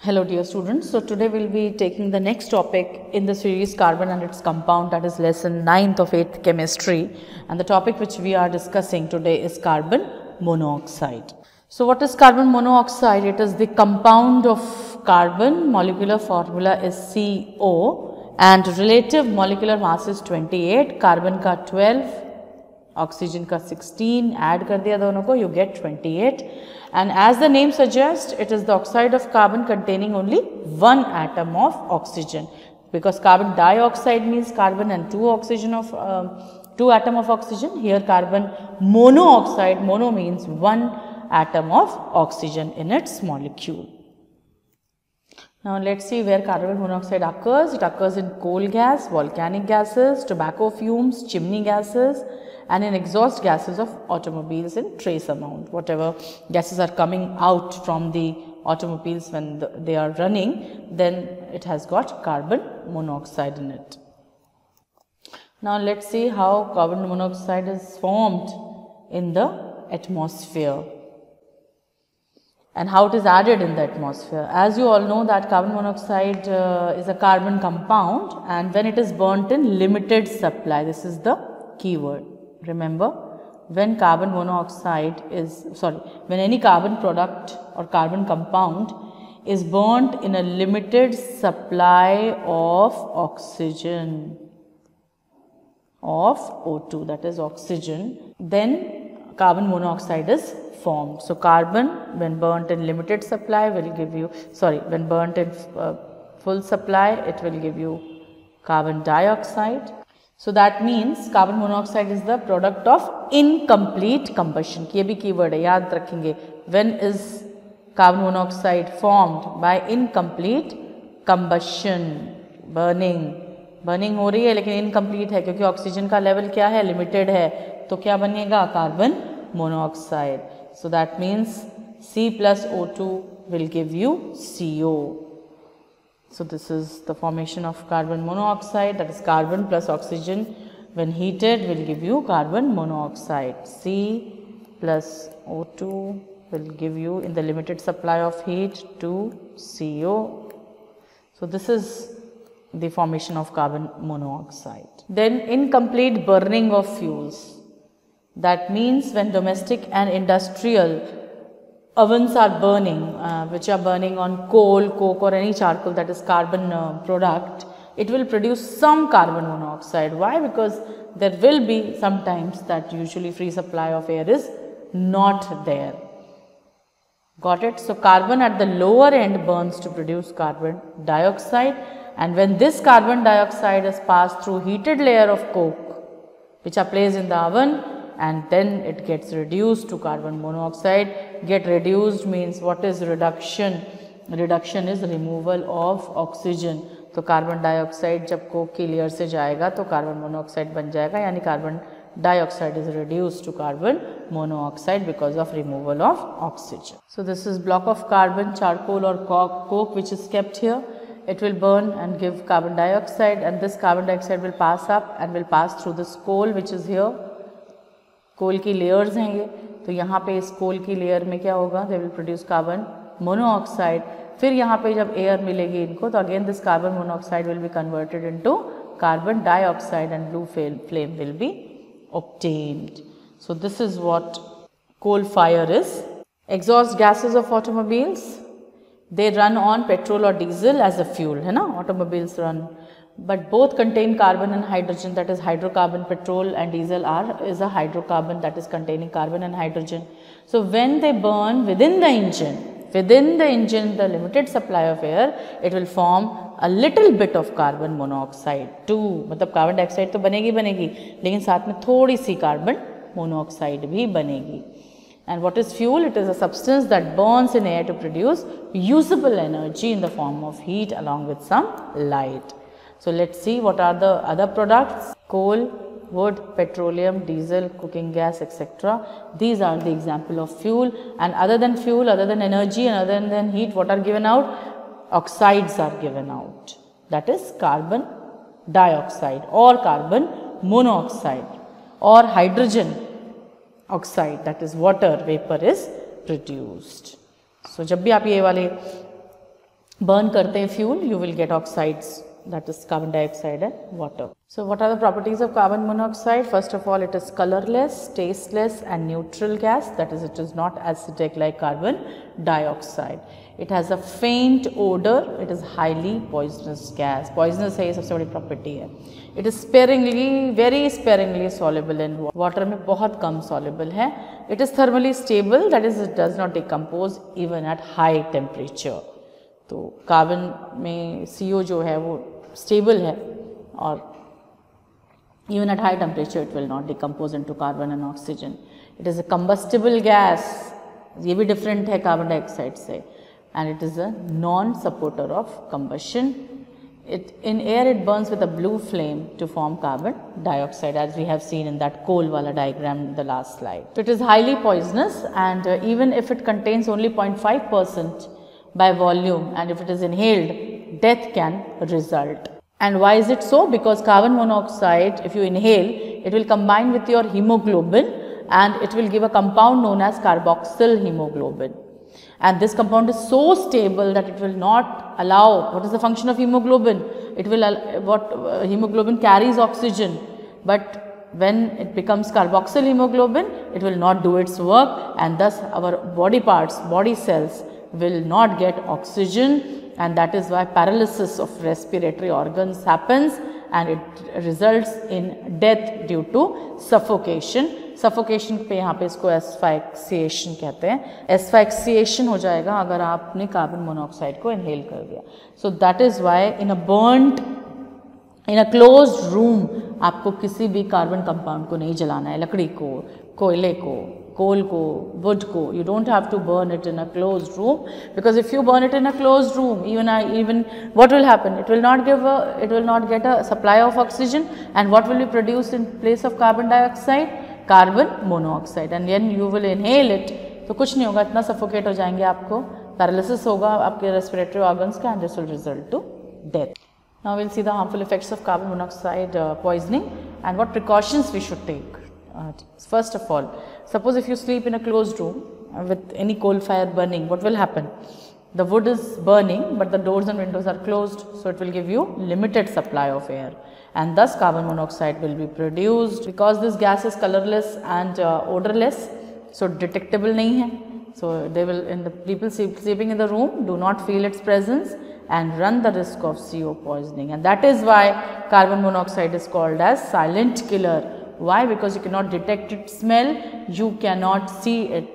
Hello dear students, so today we will be taking the next topic in the series carbon and its compound, that is lesson 9th of 8th chemistry, and the topic which we are discussing today is carbon monoxide. So what is carbon monoxide? It is the compound of carbon, molecular formula is CO and relative molecular mass is 28, carbon का 12, oxygen का 16, add कर दिया दोनों को, you get 28, and as the name suggests, it is the oxide of carbon containing only one atom of oxygen, because carbon dioxide means carbon and two atom of oxygen. Here carbon monoxide, mono means one atom of oxygen in its molecule. Now let's see where carbon monoxide occurs. It occurs in coal gas, volcanic gases, tobacco fumes, chimney gases, and in exhaust gases of automobiles in trace amount. Whatever gases are coming out from the automobiles when they are running, then it has got carbon monoxide in it. Now let's see how carbon monoxide is formed in the atmosphere and how it is added in the atmosphere. As you all know that carbon monoxide is a carbon compound, and when it is burnt in limited supply, this is the keyword. Remember, when when any carbon product or carbon compound is burnt in a limited supply of oxygen, of O2, that is oxygen, then carbon monoxide is formed. So carbon when burnt in limited supply will give you, when burnt in full supply, it will give you carbon dioxide. So that means carbon monoxide is the product of incomplete combustion. ये भी keyword है, याद रखेंगे. When is carbon monoxide formed? By incomplete combustion, burning हो रही है लेकिन incomplete है क्योंकि ऑक्सीजन का लेवल क्या है, लिमिटेड है, तो क्या बनेगा, carbon monoxide. So that means C plus O2 will give you CO. So this is the formation of carbon monoxide, that is carbon plus oxygen when heated will give you carbon monoxide. C plus O2 will give you, in the limited supply of heat, 2CO. So this is the formation of carbon monoxide. Then incomplete burning of fuels. That means when domestic and industrial ovens are burning, which are burning on coal, coke or any charcoal, that is carbon product, it will produce some carbon monoxide. Why? Because there will be sometimes that usually free supply of air is not there. Got it? So carbon at the lower end burns to produce carbon dioxide, and when this carbon dioxide is passed through heated layer of coke which are placed in the oven, and then it gets reduced to carbon monoxide. Get reduced means what is reduction? Reduction is removal of oxygen. तो carbon dioxide जब Coke की layer से जाएगा तो carbon monoxide बन जाएगा, यानी carbon dioxide is reduced to carbon monoxide because of removal of oxygen. So this is block of carbon, charcoal or coke which is kept here. It will burn and give carbon dioxide, and this carbon dioxide will pass up and will pass through this coal which is here. कोल की layers हैं ये, तो यहाँ पे इस कोल की layer में क्या होगा, they will produce carbon monoxide. फिर यहाँ पे जब एयर मिलेगी इनको तो again this carbon monoxide will be converted into carbon dioxide and blue flame will be obtained. So this is what coal fire is. Exhaust gases of automobiles, they run on petrol or diesel as a fuel, है ना, automobiles run. But both contain carbon and hydrogen, that is hydrocarbon. Petrol and diesel is a hydrocarbon that is containing carbon and hydrogen. So when they burn within the engine, the limited supply of air, it will form a little bit of carbon monoxide too. मतलब carbon dioxide तो बनेगी लेकिन साथ में थोड़ी सी carbon monoxide भी बनेगी. And what is fuel? It is a substance that burns in air to produce usable energy in the form of heat along with some light. So let's see what are the other products: coal, wood, petroleum, diesel, cooking gas, etc. These are the example of fuel. And other than fuel, other than energy and other than heat, what are given out? Oxides are given out. That is carbon dioxide or carbon monoxide or hydrogen oxide, that is water vapor is produced. So जब भी आप ये वाले burn karte hain fuel, you will get oxides, that is carbon dioxide and water. So what are the properties of carbon monoxide? First of all, it is colorless, tasteless and neutral gas, that is it is not acidic like carbon dioxide. It has a faint odor, it is highly poisonous gas. Poisonous है, ये सबसे बड़ी property है. It is sparingly, very sparingly soluble in water में बहुत कम soluble है. It is thermally stable, that is it does not decompose even at high temperature. तो carbon में CO जो है वो stable है और even at high temperature it will not decompose into carbon and oxygen. It is a combustible gas, ये भी different है carbon dioxide से, and it is a non-supporter of combustion. In air it burns with a blue flame to form carbon dioxide, as we have seen in that coal wala diagram in the last slide. So it is highly poisonous, and even if it contains only 0.5% by volume, and if it is inhaled, death can result. And why is it so? Because carbon monoxide, if you inhale, it will combine with your hemoglobin and it will give a compound known as carboxyl hemoglobin. And this compound is so stable that it will not allow, what is the function of hemoglobin? It will, hemoglobin carries oxygen, but when it becomes carboxyl hemoglobin, it will not do its work, and thus our body parts, body cells will not get oxygen, and that is why paralysis of respiratory organs happens and it results in death due to suffocation. Suffocation पे यहाँ पे इसको asphyxiation कहते हैं. Asphyxiation हो जाएगा अगर आपने कार्बन मोनोऑक्साइड को इनहेल कर दिया. So that is why in a closed room आपको किसी भी कार्बन कंपाउंड को नहीं जलाना है. लकड़ी को, कोयले को, coal ko, wood ko, you don't have to burn it in a closed room, because if you burn it in a closed room, even what will happen? It will not get a supply of oxygen, and what will be produced in place of carbon dioxide? Carbon monoxide, and then you will inhale it. तो कुछ नहीं होगा, इतना suffocate हो जाएंगे आपको, paralysis होगा आपके respiratory organs का, and this will result to death. Now we'll see the harmful effects of carbon monoxide poisoning and what precautions we should take. First of all, suppose if you sleep in a closed room with any coal fire burning, what will happen? The wood is burning, but the doors and windows are closed, so it will give you limited supply of air, and thus carbon monoxide will be produced. Because this gas is colorless and odorless, so detectable nahi hai. So they will, the people sleeping in the room do not feel its presence and run the risk of CO poisoning, and that is why carbon monoxide is called as silent killer. Why? Because you cannot detect its smell, you cannot see it,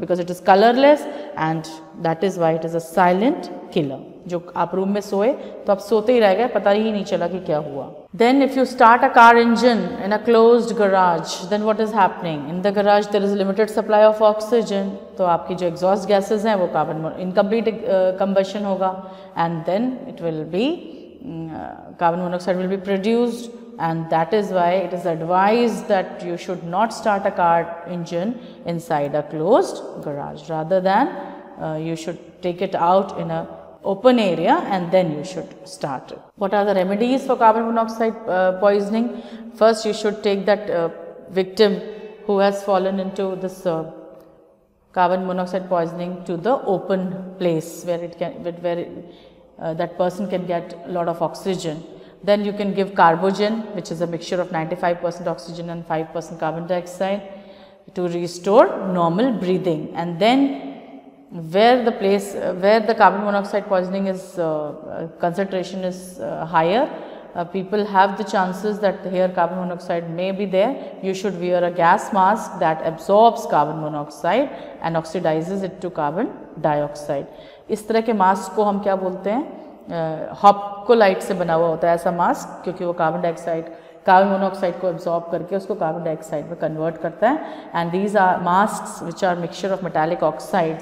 because it is colorless, and that is why it is a silent killer. जो आप room में सोए तो आप सोते ही रह गए, पता ही नहीं चला कि क्या हुआ. Then if you start a car engine in a closed garage, then what is happening? In the garage there is limited supply of oxygen, तो आपकी जो exhaust gases हैं वो carbon incomplete combustion होगा, and then it will be carbon monoxide will be produced, and that is why it is advised that you should not start a car engine inside a closed garage. Rather than you should take it out in a open area and then you should start it. What are the remedies for carbon monoxide poisoning? First, you should take that victim who has fallen into this carbon monoxide poisoning to the open place where it can, that person can get a lot of oxygen. Then you can give carbogen, which is a mixture of 95% oxygen and 5% carbon dioxide, to restore normal breathing. And then where the carbon monoxide poisoning is concentration is higher, people have the chances that here carbon monoxide may be there. You should wear a gas mask that absorbs carbon monoxide and oxidizes it to carbon dioxide. इस तरह के mask को हम क्या बोलते हैं? हॉपकोलाइट से बना हुआ होता है ऐसा मास्क, क्योंकि वो कार्बन मोनोऑक्साइड को एब्जॉर्ब करके उसको कार्बन डाइऑक्साइड में कन्वर्ट करता है. And these are masks which are mixture of metallic oxide.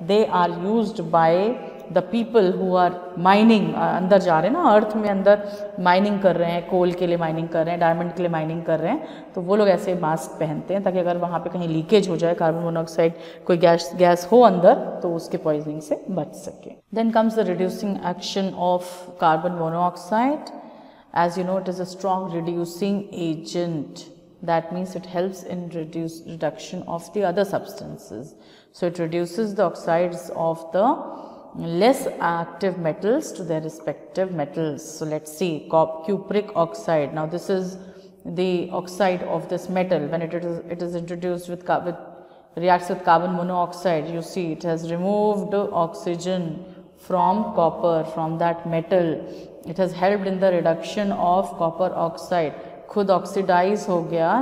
They are used by the people who are mining, अंदर जा रहे हैं ना अर्थ में, अंदर माइनिंग कर रहे हैं, कोल के लिए माइनिंग कर रहे हैं, डायमंड के लिए माइनिंग कर रहे हैं, तो वो लोग ऐसे मास्क पहनते हैं ताकि अगर वहाँ पे कहीं लीकेज हो जाए, कार्बन मोनोऑक्साइड कोई गैस हो अंदर, तो उसके पॉइजनिंग से बच सके. Then comes the reducing action of carbon monoxide. As you know, it is a strong reducing agent. That means it helps in reduction of the other substances. So it reduces the oxides of the less active metals to their respective metals. So let's see, cupric oxide. Now this is the oxide of this metal. When it is introduced with reacts with carbon monoxide, you see it has removed oxygen from copper, from that metal. It has helped in the reduction of copper oxide. खुद oxidise हो गया,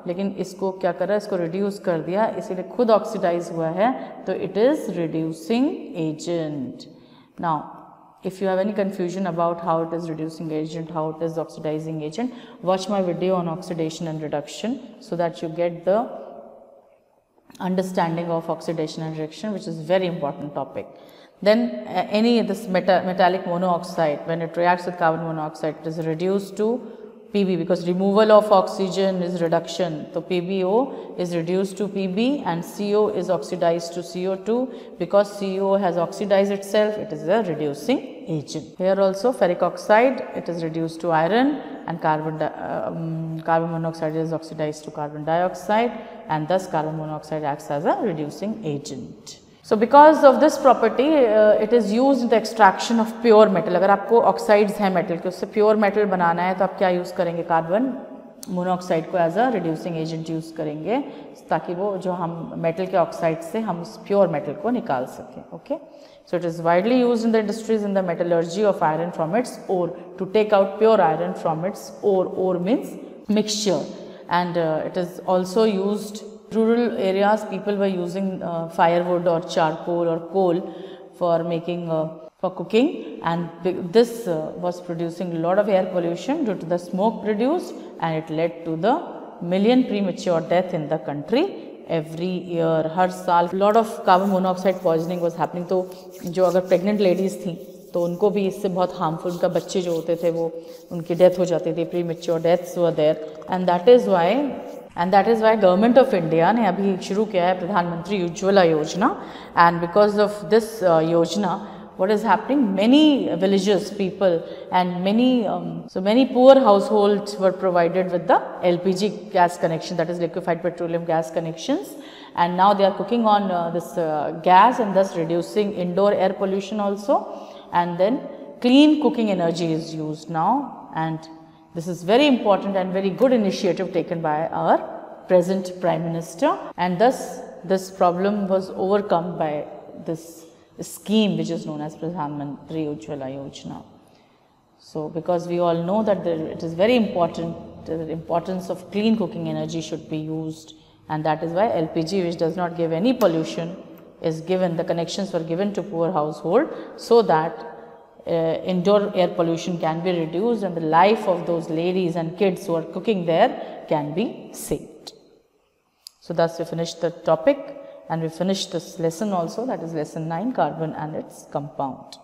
लेकिन इसको क्या कर रहा है, इसको रिड्यूस कर दिया, इसीलिए खुद ऑक्सीडाइज हुआ है, तो it is reducing agent. Now if you have any confusion about how it is reducing agent, how it is oxidizing agent, watch my video on oxidation and reduction so that you get the understanding of oxidation and reduction, which is very important topic. Then this metallic monoxide, when it reacts with carbon monoxide, it is reduced to Pb, because removal of oxygen is reduction. So PbO is reduced to Pb and CO is oxidized to CO2. Because CO has oxidized itself, it is a reducing agent. Here also ferric oxide, it is reduced to iron, and carbon monoxide is oxidized to carbon dioxide, and thus carbon monoxide acts as a reducing agent. So because of this property, it is used in the extraction of pure metal. अगर आपको oxides हैं metal के, उससे pure metal बनाना है, तो आप क्या use करेंगे, कार्बन मोनोऑक्साइड को as a reducing agent use करेंगे, ताकि वो जो हम मेटल के ऑक्साइड से हम उस प्योर मेटल को निकाल सकें. Okay, so it is widely used in the industries in the metallurgy of iron from its ore, to take out pure iron from its ore. Ore means mixture, and it is also used rural areas. People were using firewood or charcoal or coal for making for cooking, and this was producing a lot of air pollution due to the smoke produced, and it led to the million premature death in the country every year. हर साल lot of carbon monoxide poisoning was happening. तो जो अगर pregnant ladies थी तो उनको भी इससे बहुत harmful, उनका बच्चे जो होते थे वो उनकी death हो जाती थी, premature deaths were there, and that is why Government of India ने अभी शुरू किया है प्रधानमंत्री उज्ज्वला योजना. And because of this योजना, what is happening, many villages people and many poor households were provided with the LPG gas connection, that is liquefied petroleum gas connections, and now they are cooking on this gas, and thus reducing indoor air pollution also. And then clean cooking energy is used now, and this is very important and very good initiative taken by our present Prime Minister, and thus this problem was overcome by this scheme which is known as Pradhan Mantri Ujjwala Yojana. So because we all know that it is very important, the importance of clean cooking energy should be used, and that is why LPG, which does not give any pollution, is given, the connections were given to poor household, so that indoor air pollution can be reduced and the life of those ladies and kids who are cooking there can be saved. So thus we finished the topic, and we finished this lesson also, that is lesson 9, carbon and its compound.